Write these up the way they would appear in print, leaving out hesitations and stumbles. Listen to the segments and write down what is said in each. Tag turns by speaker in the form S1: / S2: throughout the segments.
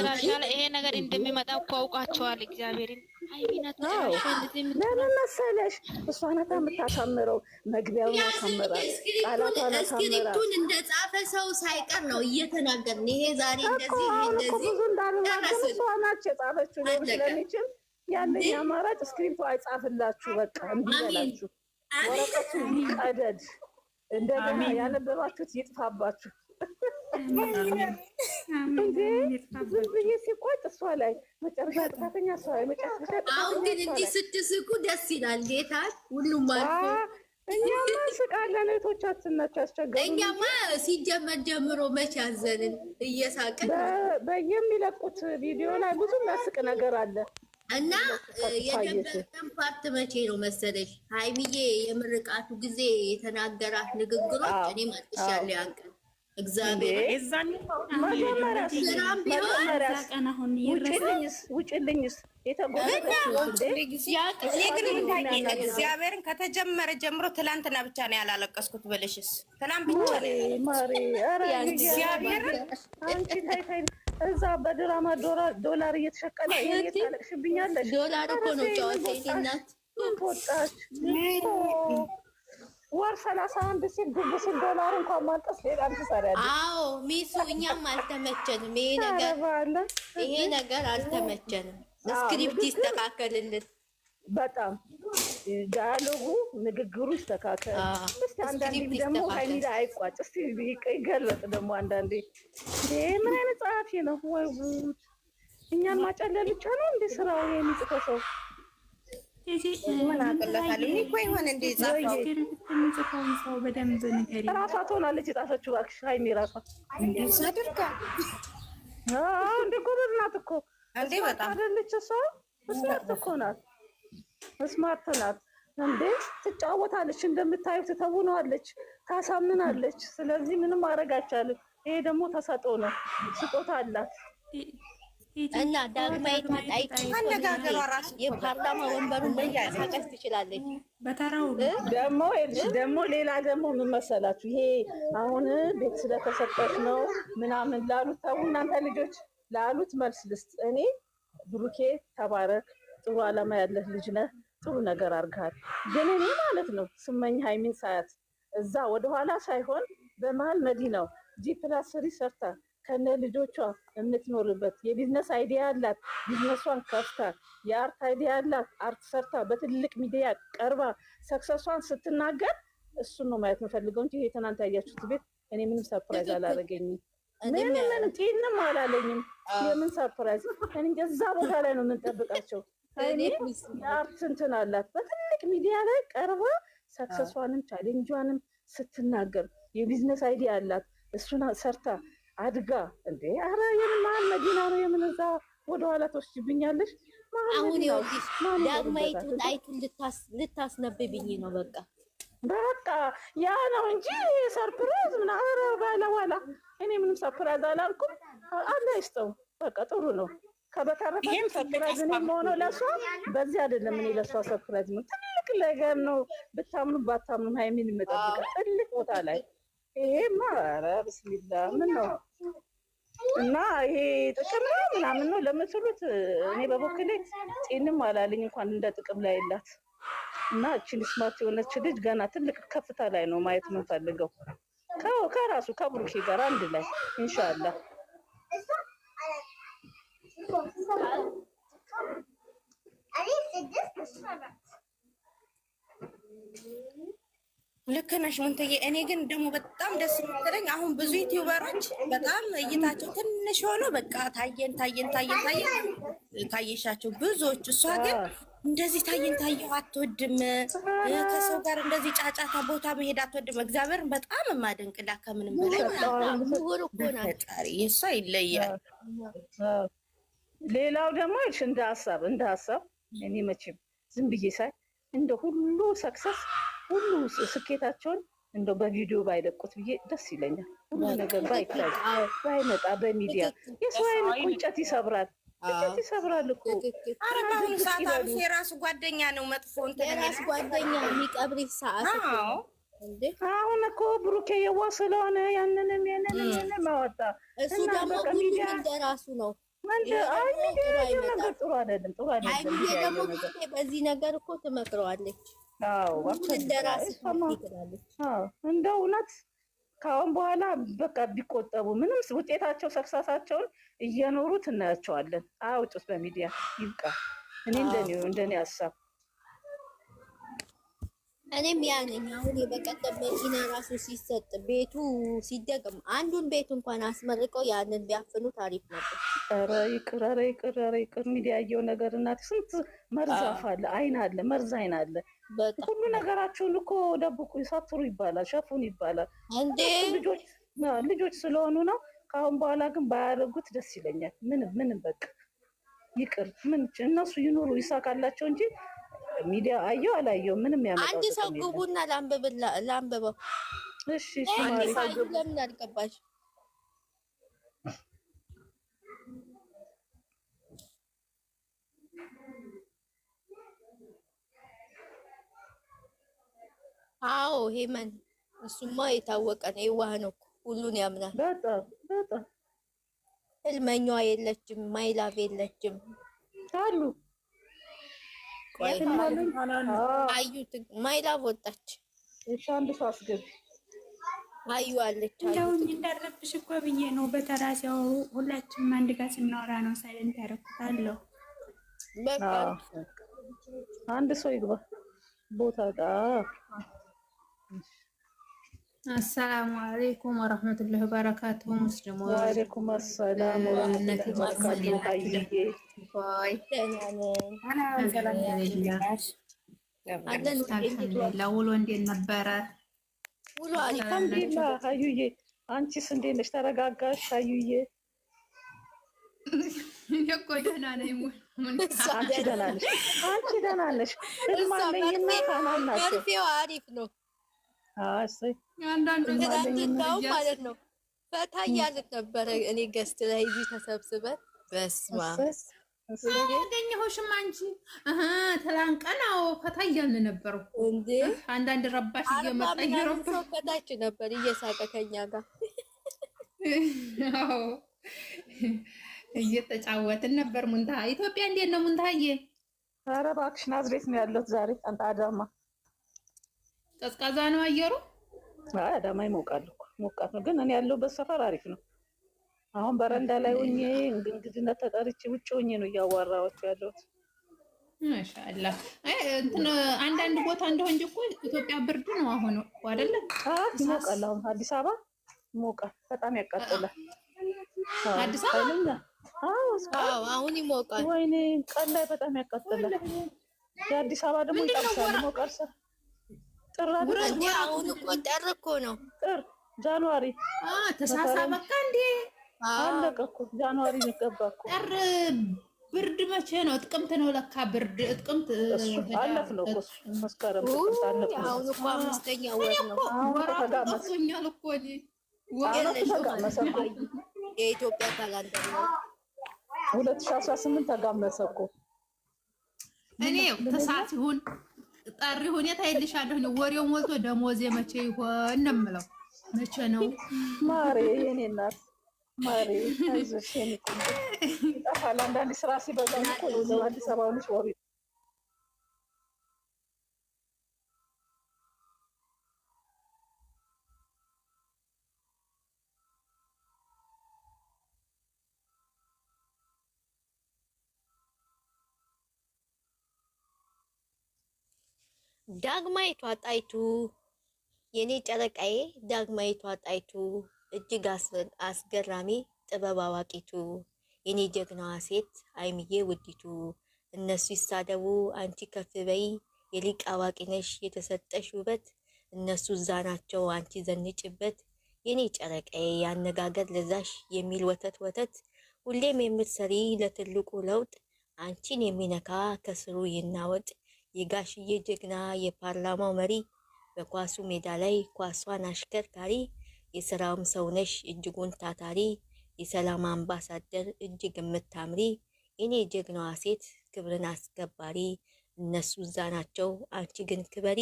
S1: ተበላሻለ። ይሄ ነገር እንደሚመጣ እኮ አውቃቸዋል። እግዚአብሔርን ሃይሚናት ተበላሻ እንደዚህ
S2: ለምን መሰለሽ እሷ ናት የምታሳምረው። መግቢያውን አሳምራል፣ ቃላቷን አሳምራል።
S3: እስክሪፕቱን እንደጻፈ ሰው ሳይቀር ነው እየተናገርን። ይሄ ዛሬ እንደዚህ እንደዚህ
S2: ብዙ እንዳልናገር እሷ ናች የጻፈችው ሊሆን ስለሚችል ያለኝ አማራጭ እስክሪፕቱ አይጻፍላችሁ፣ በቃ እንዲበላችሁ ወረቀቱ ይቀደድ፣ እንደገና ያነበባችሁት ይጥፋባችሁ። እንዴ ዝም ብዬ ሲቆጭ እሷ ላይ መጨረሻ ጥፋተኛ እሷ ላይ መጨረሻ ጥፋተኛ።
S3: አሁን ግን እንዲህ ስትስቁ ደስ ይላል። ጌታ ሁሉም አልፎ
S2: እኛማ እንስቃለን። እህቶቻችን ናቸው ያስቸገሩን።
S3: እኛማ ሲጀመር ጀምሮ መቼ አዘንን እየሳቅን።
S2: በየሚለቁት ቪዲዮ ላይ ብዙ የሚያስቅ ነገር አለ
S3: እና የደበረን ፓርት መቼ ነው መሰለሽ? ሃይሚዬ የምርቃቱ ጊዜ የተናገራት ንግግሮች እኔ ማጥሻለሁ ያንቀን እግዚአብሔር
S2: ውጭልኝስ
S4: እግዚአብሔርን ከተጀመረ ጀምሮ ትላንትና ብቻ ነው ያላለቀስኩት ብልሽስ? ትላንት ብቻ ነው
S2: እዛ በድራማ ዶላር እየተሸቀለ ታለቅሽብኛለሽ።
S3: ዶላር እኮ ነው ጨዋታ
S2: ወጣች ወር 31 ሲል ጉብ ሲል ዶላር እንኳን ማልቀስ ሌላ ትሰሪያለሽ።
S3: አዎ ሚሱ እኛም አልተመቸንም። ይሄ ነገር አልተመቸንም። ስክሪፕት ይስተካከልልን።
S2: በጣም ዳያሎጉ ንግግሩ ይስተካከል። እስቲ አንዳንዴ ደግሞ ሃይሚላ አይቋጭ። እስቲ ይገልበጥ ደግሞ አንዳንዴ። ምን አይነት ጸሐፊ ነው ወይ ጉድ! እኛን ማጨለል ብቻ ነው እንዴ ስራው የሚጽፈው ሰው?
S4: ምን አቀለታለሁ እኔ እኮ ይሆን እንደ ጻፈው
S1: ሰው በደንብ ንገሪ።
S2: ራሷ ትሆናለች የጻፈችው እባክሽ። ሃይሚ ራሷ
S4: እንደዛ አድርጋ
S2: እንደ ጎበዝ ናት እኮ
S4: እንዴ! በጣም
S2: አይደለች እሷ? ስማርት እኮ ናት፣ ስማርት ናት እንዴ! ትጫወታለች፣ እንደምታዩት ትተውነዋለች፣ ታሳምናለች። ስለዚህ ምንም ማድረግ አይቻልም። ይሄ ደግሞ ተሰጥኦ ነው፣ ስጦታ አላት።
S3: እና ዳግማዊት መጣይት
S4: አነጋገሯ ራሱ
S3: የፓርላማ ወንበሩን መንቀሳቀስ ትችላለች።
S1: በተራው
S2: ደግሞ ሌላ ደግሞ ምን መሰላችሁ? ይሄ አሁን ቤት ስለተሰጠች ነው ምናምን ላሉት ተው እናንተ ልጆች ላሉት መልስ ልስጥ። እኔ ብሩኬ ተባረክ፣ ጥሩ አላማ ያለህ ልጅ ነህ፣ ጥሩ ነገር አድርገሃል። ግን እኔ ማለት ነው ስመኝ ሃይሚን ሳያት እዛ ወደኋላ ሳይሆን በመሀል መዲናው G+3 ሰርታ ከነ ልጆቿ የምትኖርበት የቢዝነስ አይዲያ አላት። ቢዝነሷን ከፍታ የአርት አይዲያ አላት። አርት ሰርታ በትልቅ ሚዲያ ቀርባ ሰክሰሷን ስትናገር እሱን ነው ማየት የምፈልገው እንጂ ይሄ ትናንት ያያችሁት ቤት እኔ ምንም ሰርፕራይዝ አላደረገኝም። ምንም ጤንም አላለኝም። የምን ሰርፕራይዝ እኔ እዛ ቦታ ላይ ነው የምንጠብቃቸው። እኔ የአርት እንትን አላት። በትልቅ ሚዲያ ላይ ቀርባ ሰክሰሷንም ቻሌንጇንም ስትናገር የቢዝነስ አይዲያ አላት። እሱን ሰርታ አድጋ እንዴ! ኧረ የምን መሀል መዲና ነው? የምን እዛ ወደኋላ ትወስጂብኛለሽ?
S3: አሁን ይኸውልሽ ዳግማዊት ጣይቱን ልታስነብብኝ ነው።
S2: በቃ ያ ነው እንጂ ሰርፕራይዝ ምን? ኧረ ባለዋላ እኔ ምንም ሰርፕራይዝ አላልኩም። አለ ይስጠው፣ በቃ ጥሩ ነው። ከበተረፈ ሰርፕራይዝ ነው የምሆነው ለሷ። በዚህ አይደለም እኔ ለሷ ሰርፕራይዝ ነው። ትልቅ ነገር ነው። ብታምኑ ባታምኑ ሃይሚን የምጠብቀው ትልቅ ቦታ ላይ ይሄማ ኧረ ብስሚላ ምን ነው እና ይሄ ጥቅም ነው ምናምን ነው ለምትሉት እኔ በበኩሌ ጤንም አላለኝ እንኳን እንደ ጥቅም ላይ የላት እና እቺ ስማርት የሆነች ልጅ ገና ትልቅ ከፍታ ላይ ነው ማየት የምንፈልገው ከራሱ ከብሩኬ ጋር አንድ ላይ ኢንሻአላህ።
S4: ልክ ነሽ ሙንተዬ። እኔ ግን ደግሞ በጣም ደስ የምትለኝ አሁን ብዙ ዩቲዩበሮች በጣም እይታቸው ትንሽ ሆኖ በቃ ታየን ካየሻቸው ብዙዎች። እሷ ግን እንደዚህ ታየው አትወድም። ከሰው ጋር እንደዚህ ጫጫታ ቦታ መሄድ አትወድም። እግዚአብሔርን በጣም የማደንቅላ ከምንም በላይ ፈጣሪ የእሷ ይለያል።
S2: ሌላው ደግሞ እንደ ሀሳብ እኔ መቼም ዝም ብዬ ሳይ እንደ ሁሉ ሰክሰስ ሁሉ ስኬታቸውን እንደው በቪዲዮ ባይለቁት ብዬ ደስ ይለኛል። ሁሉ ነገር ባይመጣ በሚዲያ የሰው አይን እኮ እንጨት ይሰብራል እኮ።
S4: ኧረ በአሁኑ ሰዓት አብሽ የራሱ ጓደኛ ነው መጥፎ እንትን
S3: የራሱ ጓደኛ የሚቀብር ሰዓት
S2: አሁን እኮ ብሩኬ የዋ ስለሆነ ያንንም ማወጣ
S3: እሱ ደግሞ ሁሉም እንደራሱ ነው።
S2: ጥሩ አይደለም።
S3: በዚህ ነገር እኮ ትመክረዋለች።
S2: እንደ እውነት ከአሁን በኋላ በቃ ቢቆጠቡ ምንም ውጤታቸው ሰክሳሳቸውን እየኖሩት እናያቸዋለን። አውጡት በሚዲያ ይብቃ። እኔ እንደኔ ሀሳብ
S3: እኔም ያ ነኝ። አሁን የበቀደም መኪና ራሱ ሲሰጥ ቤቱ ሲደገም አንዱን ቤት እንኳን አስመርቀው ያንን ቢያፍኑ ታሪፍ ነበር።
S2: ኧረ ይቅር። ሚዲያ ያየው ነገር እናት ስንት መርዛፍ አለ፣ አይን አለ፣ መርዝ አይን አለ። ሁሉ ነገራችሁን እኮ ደብቁ፣ ሳትሩ ይባላል፣ ሸፉን ይባላል። እንዴ ልጆች ስለሆኑ ነው። ከአሁን በኋላ ግን ባያደርጉት ደስ ይለኛል። ምንም በቃ ይቅር። ምን እነሱ ይኑሩ ይሳካላቸው እንጂ ሚዲያ አየው አላየው ምንም ያመጣው።
S3: አንድ ሰው ግቡና ላንብበው።
S2: እሺ
S3: ለምን አልገባሽ? አዎ ሄመን እሱማ የታወቀ ነው። የዋህ ነው፣ ሁሉን ያምናል።
S2: በጣም
S3: ህልመኛዋ የለችም፣ ማይላቭ የለችም
S2: አሉ
S3: አዩት ማይላቭ ወጣች።
S2: እሺ አንድ ሰው አስገቢ።
S3: አዩ አለች።
S5: እንደው እንዳረብሽ እኮ ብዬ ነው። በተራሲው ሁላችንም አንድ ጋር ስናወራ ነው ሳይለንት ያረኩታለሁ።
S3: በቃ
S2: አንድ ሰው ይግባ ቦታ ጋር።
S6: አሰላሙ አለይኩም ወራህመቱላሂ ወበረካቱሁ። ሙስሊሞች
S2: ወአለይኩም አሰላም ወራህመቱላሂ ወበረካቱሁ።
S6: አልሐምዱሊላህ። ውሎ እንዴት ነበረ?
S3: ውሎ አሪፍ።
S2: አልሐምዱሊላህ። አዩዬ አንቺስ እንዴት ነሽ? ተረጋጋሽ? አዩዬ
S6: እኮ ደህና ነኝ።
S2: አንቺ ደህና ነሽ? ህልማለኝና ካናናቸው
S3: መርፌው አሪፍ ነው።
S6: አንዳንዱ
S3: ትናንትናው ማለት ነው ፈታ እያልን ነበረ። እኔ ገስት ላይ እዚህ ተሰብስበን በስማ
S6: ያገኘሁሽም አንቺ ትላንት ቀን ፈታ እያልን ነበር
S3: እንዴ።
S6: አንዳንድ ረባሽ እየመጣ
S3: ሰው ከታች ነበር እየሳቀ ከኛ ጋር
S6: እየተጫወትን ነበር። ሙንታ ኢትዮጵያ እንዴት ነው ሙንታዬ?
S2: ኧረ እባክሽ ናዝሬት ነው ያለሁት ዛሬ። አዳማ
S6: ቀዝቃዛ ነው አየሩ?
S2: አይ አዳማ ይሞቃል እኮ ሞቃት ነው፣ ግን እኔ ያለሁበት ሰፈር አሪፍ ነው። አሁን በረንዳ ላይ ሆኜ እንግድነት ተጠርቼ ውጭ ሆኜ ነው እያዋራኋቸው ያለሁት።
S6: ማሻአላህ። እንትን አንዳንድ ቦታ እንደው እንጂ እኮ ኢትዮጵያ ብርድ ነው አሁን አይደለ?
S2: ይሞቃል። አሁን አዲስ አበባ ይሞቃል፣ በጣም ያቃጥላል።
S6: አዲስ አበባ
S3: አሁን ይሞቃል።
S2: ወይኔ ቀን ላይ በጣም ያቃጥላል። የአዲስ አበባ ደግሞ ይጣልሳል፣ ይሞቃል።
S3: አሁን እኮ ጥር እኮ ነው።
S2: ጥር ጃንዋሪ
S6: ተሳሳ በቃ እንዴ
S2: አለቀ እኮ ጃንዋሪ የሚገባ እኮ።
S6: ጥር ብርድ መቼ ነው? ጥቅምት ነው ለካ ብርድ። ጥቅምት
S2: አለፍ ነው እኮ መስከረም አለፍ ነው።
S3: አሁን እኮ አምስተኛ ወር ነው።
S6: ወራቶኛል እኮ
S3: የኢትዮጵያ ካላንደር ነው።
S2: 2018 ተጋመሰ እኮ።
S6: እኔ ተሳት ይሁን ጠሪ ሁኔታ ይልሻለሁ። ወሬው ሞልቶ ደሞዜ መቼ ይሆን ነው የምለው። መቼ ነው
S2: ማሬ? የኔ እናት ማሬ አይዞሽ። የኔ ቆንጆ ይጠፋል። አንዳንድ ስራ ሲበዛ እኮ ነው አዲስ አበባ ልጅ ወሬ
S3: ዳግማዊቷ ጣይቱ የኔ ጨረቃዬ፣ ዳግማዊቷ ጣይቱ እጅግ አስገራሚ ጥበብ አዋቂቱ፣ የኔ ጀግናዋ ሴት ሀይሚዬ ውዲቱ። እነሱ ይሳደቡ አንቺ ከፍ በይ፣ የሊቅ አዋቂ ነሽ የተሰጠሽ ውበት። እነሱ እዛ ናቸው አንቺ ዘንጭበት፣ የኔ ጨረቃዬ ያነጋገር ለዛሽ የሚል ወተት ወተት። ሁሌም የምትሰሪ ለትልቁ ለውጥ፣ አንቺን የሚነካ ከስሩ ይናወጥ። የጋሽዬ ጀግና የፓርላማው መሪ፣ በኳሱ ሜዳ ላይ ኳሷን አሽከርካሪ። የስራውም ሰውነሽ እጅጉን ታታሪ፣ የሰላም አምባሳደር እጅግ የምታምሪ። የኔ ጀግናዋ ሴት ክብርን አስከባሪ። እነሱ እዛ ናቸው አንቺ ግን ክበሪ፣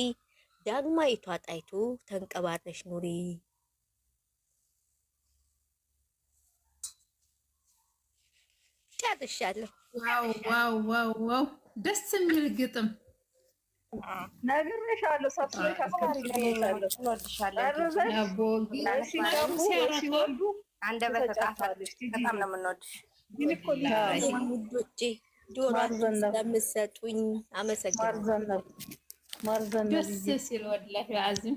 S3: ዳግማዊቷ ጣይቱ ተንቀባረሽ ኑሪ። ጨርሻለሁ።
S6: ዋው ዋው ዋው ዋው! ደስ የሚል ግጥም
S2: ነግሬሻለሁ። ሰብስበሽ አስቀምጬልሻለሁ። ሲወልዱ
S4: አንደበተ ጣፋጭ በጣም ነው የምንወድሽ።
S3: ውዶቼ ጆሯችሁን ስለምትሰጡኝ አመሰግናለሁ።
S6: ደስ ሲል ወላሂ አዚም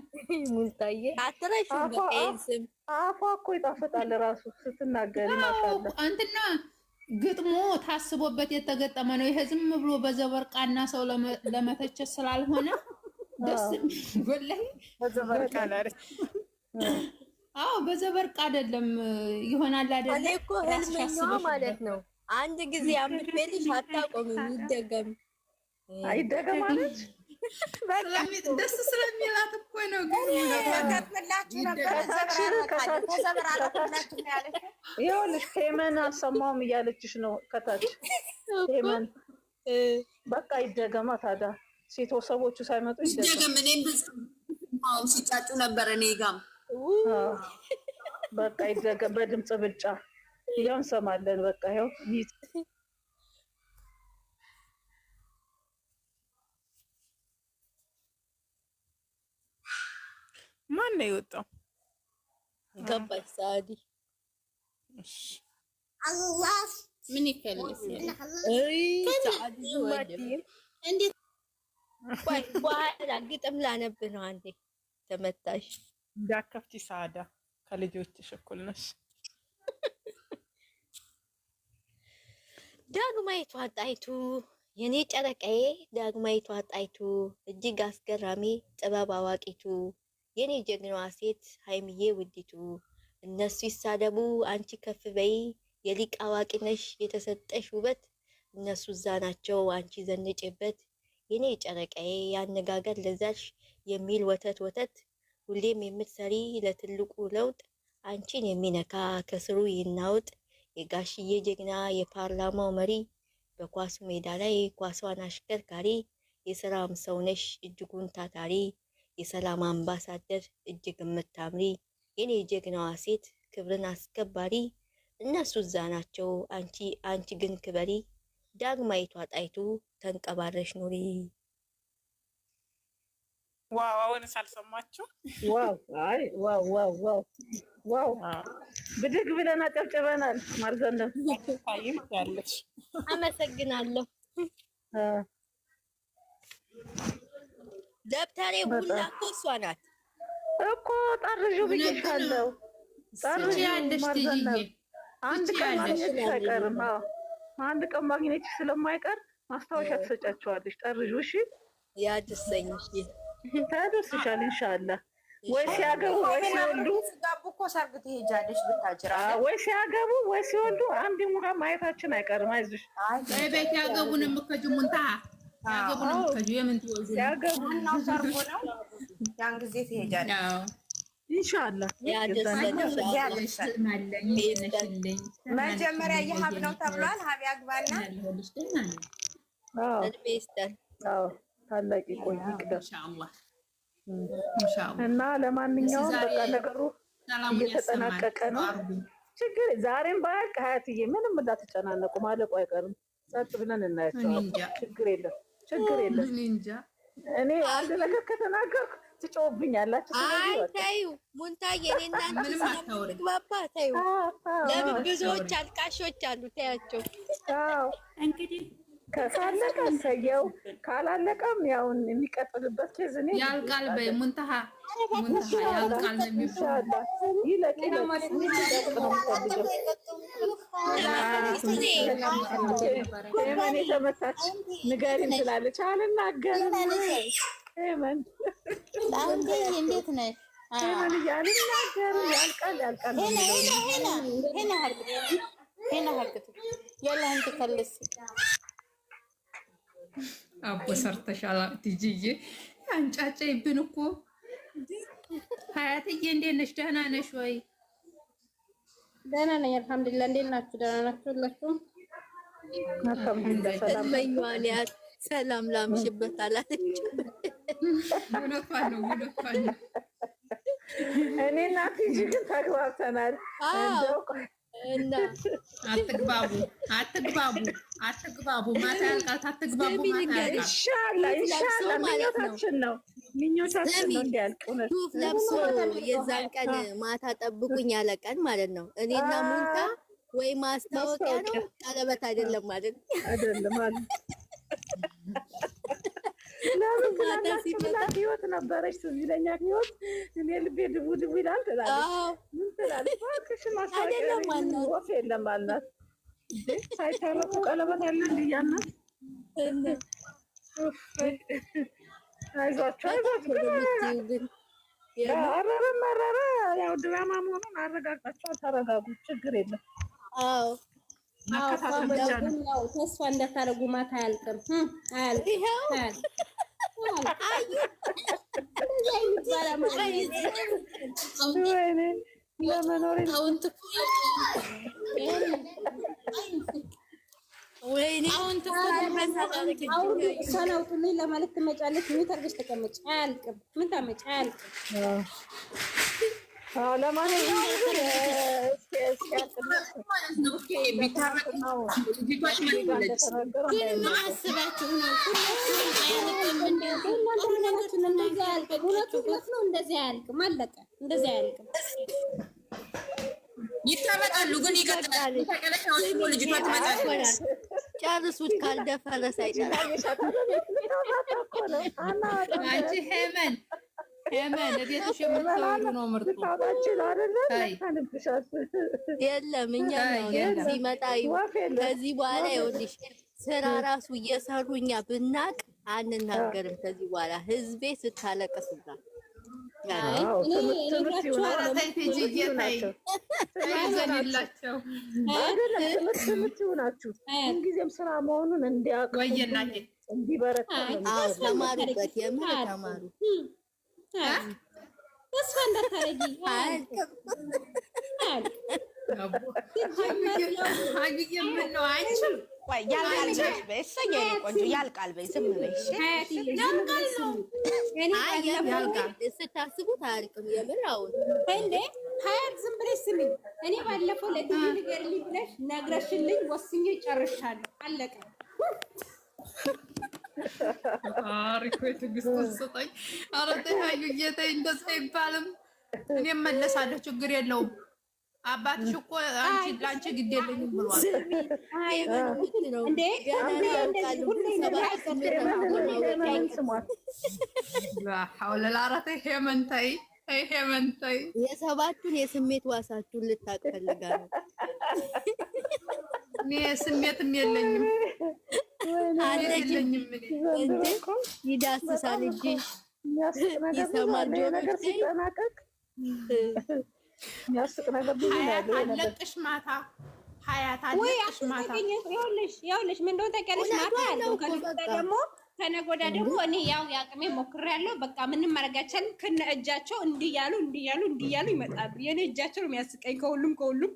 S3: ሙልታዬ አትረሺው። በቃ ስም
S2: አፏ እኮ ይጣፍጣል ራሱ ስትናገሪ። ማሻአላ
S6: እንትና ግጥሙ ታስቦበት የተገጠመ ነው። ይሄ ዝም ብሎ በዘበርቃና ሰው ለመተቸት ስላልሆነ ደስ ወላሂ
S2: በዘበርቃ ላይ
S6: አዎ በዘበርቃ አይደለም ይሆናል አይደለም።
S3: እኔ እኮ ህልመኛዋ ማለት ነው። አንድ ጊዜ አምጥልሽ አታቆምም። ይደገም
S2: አይደገም ማለት
S6: ደስ ስለሚላት እኮ ነው። ግን
S2: ይኸውልሽ ፔመን አልሰማሁም እያለችሽ ነው ከታች። ፔመን በቃ ይደገማ ታዲያ ሰዎቹ ሳይመጡ ይደገም።
S7: እኔም ሲጫጩ ነበር እኔ ጋም
S2: በቃ ይደገም በድምፅ ብልጫ ይኸው እንሰማለን። በቃ ይኸው
S8: ማን ነው የወጣው?
S3: ገባሽ ሳዲ?
S7: አላህ ምን ይከልስ
S3: ሳዲ እንዴት በኋላ ግጥም ላነብ ነው። አንዴ ተመታሽ
S8: እንዳከፍቲ ሳዳ ከልጆችሽ እኩል ነሽ።
S3: ዳግማዊቷ ጣይቱ የኔ ጨረቃዬ፣ ዳግማዊቷ ጣይቱ እጅግ አስገራሚ ጥበብ አዋቂቱ፣ የኔ ጀግናዋ ሴት ሀይሚዬ ውዲቱ፣ እነሱ ይሳደቡ አንቺ ከፍ በይ፣ የሊቅ አዋቂ ነሽ የተሰጠሽ ውበት፣ እነሱ እዛ ናቸው አንቺ ዘንጭበት፣ የኔ ጨረቃዬ ያነጋገር ለዛሽ የሚል ወተት ወተት፣ ሁሌም የምትሰሪ ለትልቁ ለውጥ፣ አንቺን የሚነካ ከስሩ ይናውጥ፣ የጋሽዬ ጀግና የፓርላማው መሪ፣ በኳሱ ሜዳ ላይ ኳሷን አሽከርካሪ፣ የስራም ሰው ነሽ እጅጉን ታታሪ፣ የሰላም አምባሳደር እጅግ የምታምሪ፣ የኔ ጀግናዋ ሴት ክብርን አስከባሪ፣ እነሱ እዛ ናቸው አንቺ ግን ክበሪ፣ ዳግማዊቷ ጣይቱ ተንቀባረሽ ኑሪ።
S8: ዋው! አሁንስ አልሰማችሁ?
S2: ዋው! አይ ዋው ዋው ዋው ዋው! ብድግ ብለን አጨብጭበናል። ማርዘነብ
S8: ታይም ያለሽ
S3: አመሰግናለሁ። ደብተሬ ሁላ እኮ እሷ ናት
S2: እኮ ጠርዡ ብዬሻለሁ። ጠርዡ ማርዘነብ አንድ ቀን ማግኘትሽ አይቀርም። አንድ ቀን ማግኘትሽ ስለማይቀር ማስታወሻ ትሰጫቸዋለሽ። ጠርዡ እሺ፣
S3: ያድሰኝ እሺ፣
S2: ታደርስሻል ኢንሻአላህ። ወይ ሲያገቡ ወይ ሲወልዱ
S4: ጋቡ እኮ ሰርግ ትሄጃለሽ ብታጅራ
S2: ወይ ሲያገቡ ወይ ሲወልዱ አንድ ሙራ ማየታችን አይቀርም። አይዞሽ
S6: ቤት ያገቡንም ከጅሙንታ ያገቡንም ከጁ የምን ትወልዱ
S2: ሲያገቡ
S4: ነው ሰርጉ ነው። ያን ጊዜ ትሄጃለሽ
S2: ኢንሻአላህ።
S4: መጀመሪያ የሀብ ነው ተብሏል። ሀብ ያግባና
S2: ታላቅ ቆይ እና ለማንኛውም በቃ ነገሩ እየተጠናቀቀ ነው። ችግር ዛሬም ባያልቅ ሀያትዬ ምንም እንዳትጨናነቁ ማለቁ አይቀርም። ጸጥ ብለን እናያቸዋለን። ችግር የለም ችግር የለም። እኔ አንድ ነገር ከተናገርኩ ትጮህብኛላችሁ።
S3: አይ ተይው ሙንታዬ፣ እኔና ምንም አታውሪግባባ። ተይው ለምን ብዙዎች አልቃሾች አሉ። ተያቸው
S5: እንግዲህ
S2: ካላለቀ ሰየው ካላለቀም ያው የሚቀጥልበት ኬዝ እኔ
S6: ያልቃል። በሙንታሃ ያልቃል ነው የሚባለው።
S2: ይለቅ የተመታች ንገሪኝ ስላለች አልናገርም። ሄመን
S7: እንዴት ነሽ?
S2: ሄመን አልናገርም። ያልቃል
S7: ሄና ሀርግት የላ እንት ከልስ
S6: አቦ ሰርተሻል ትጂዬ። አንጫጫ ይብን እኮ ሀያትዬ፣ እንዴት ነሽ? ደህና ነሽ ወይ?
S7: ደህና ነኝ አልሐምዱሊላህ። እንዴት ናችሁ? ደህና ናችሁ ሁላችሁም?
S3: ሰላም ሰላም ላምሽበት አላለች።
S6: ውለቷን ነው።
S2: እኔ እና ቲጂ ግን ተግባብተናል።
S3: እና
S6: አትግባቡ ማታ ያልቃል። አትግባቡ ማታ ያልቃል።
S2: ኢንሻአላህ ምኞታችን ነው እንዲያልቅ።
S3: ሱፍ ለብሶ የዛን ቀን ማታ ጠብቁኝ ያለ ቀን ማለት ነው። እኔና ሙንታ ወይ ማስታወቂያ ነው ቀለበት አይደለም ማለት
S2: አይደለም አለ። ለምን ትላንት ህይወት ነበረች ትዝ ይለኛል። ህይወት እኔ ልቤ ድቡ ድቡ ይላል ትላለች። ምን ትላለች? እባክሽ ማስታወቂያ ወፍ የለም አልናት። ሳይታረቁ ቀለበት አለ እንዲያናት አይዟችሁ መረረ ያው ድራማ መሆኑን አረጋግጣችኋል። ተረጋጉ፣ ችግር የለም።
S3: አዎ
S7: ተስፋ እንዳታረጉ ማታ አያልቅም።
S2: ለመኖር
S7: እሷን አውጡልኝ ለማለት ትመጫለች። ምን ታርገሽ ተቀመጭ። አያልቅም። ምን ታመጭ? አያልቅም።
S2: ለማንኛውም
S7: እንደዚህ አያልቅም። አለቀ። እንደዚህ አያልቅም።
S9: ይታመጣሉ ግን ይቀጥላል። ልጅቷ ትመጣለች።
S3: ጨርሱት። ካልደፈረሰ አይጨርም።
S6: አንቺ ሄመን ቤትሽ የምትወዱ ነው ምርጡ።
S3: የለም እኛ ነው ሲመጣ ከዚህ በኋላ ይኸውልሽ ስራ ራሱ እየሰሩ እኛ ብናቅ አንናገርም። ከዚህ በኋላ ህዝቤ ስታለቅስና
S2: ጊዜም ስራ መሆኑን እንዲያውቁ እንዲበረታ
S3: ተማሩበት። የምር ተማሩ።
S7: ተስፋ እንዳታረጊ።
S4: ያልቃል በይ ዝም በይ።
S3: ስታስቡት አያልቅም። የምር አሁን
S7: እንዴ ሀያት ዝም ብለሽ ስሚኝ። እኔ ባለፈው ለዲቪ ንገሪልኝ ብለሽ ነግረሽልኝ ወስኜ ጨርሻለሁ። አለቀ።
S6: ሪኮት ግስት ሰጠኝ። ኧረ ተይ ሀዩዬ ተይ፣ እንደዛ አይባልም። እኔም መለሳለሁ፣ ችግር የለውም። አባትሽ እኮ ለአንቺ ግድ የለኝም ብሏል። ሄመን ተይ፣
S3: የሰባቱን የስሜት ዋሳችሁን ልታቅ ፈልጋ ነው።
S6: እኔ ስሜትም የለኝም
S3: አለኝም። ይዳስሳል እንጂ ይሰማል ጆሮች
S2: የሚያስቅ ነገር ብዙ
S6: ሀያት አለቅሽ ማታ ሀያት አለቅሽ ማታ
S7: ይኸውልሽ ምን እንደሆነ ታውቂያለሽ። ማታ ያለው ከነገ ወዲያ ደግሞ እኔ ያው የአቅሜ ሞክሬያለሁ። በቃ ምንም ማድረግ አይቻልም። ከነ እጃቸው እንዲያሉ ይመጣሉ። የኔ እጃቸው ነው የሚያስቀኝ ከሁሉም